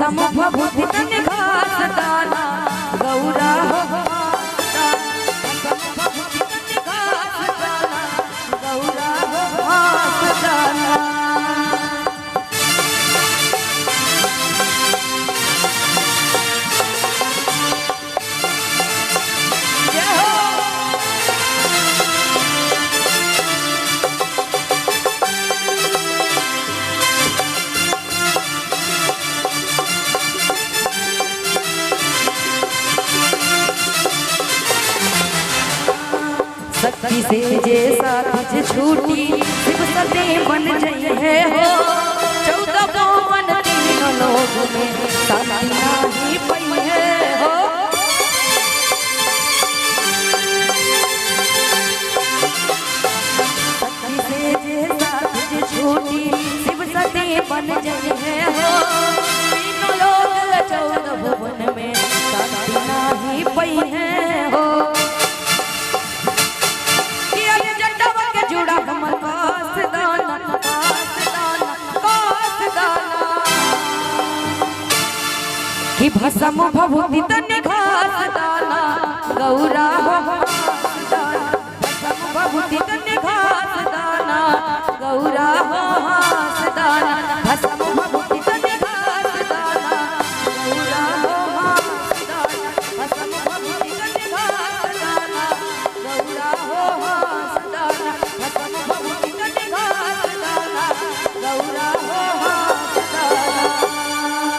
भसम भभूति तनि घास दाना गौरा हो भसम भभूति तनि घास दाना गौरा हो घास दाना। शक्ति से जैसा तुझ छूटी शिव सते बन जई है हो 14 पावन तीनों लोग में शांति नाही पई है हो। शक्ति से जैसा तुझ छूटी शिव सते बन जई है हो तीनों लोग 14 भुवन में शांति नाही पई है हो। कि भसम भभूति तनि घास दाना गौरा हो भसम भभूति तनि घास दाना गौरा हो घास दाना।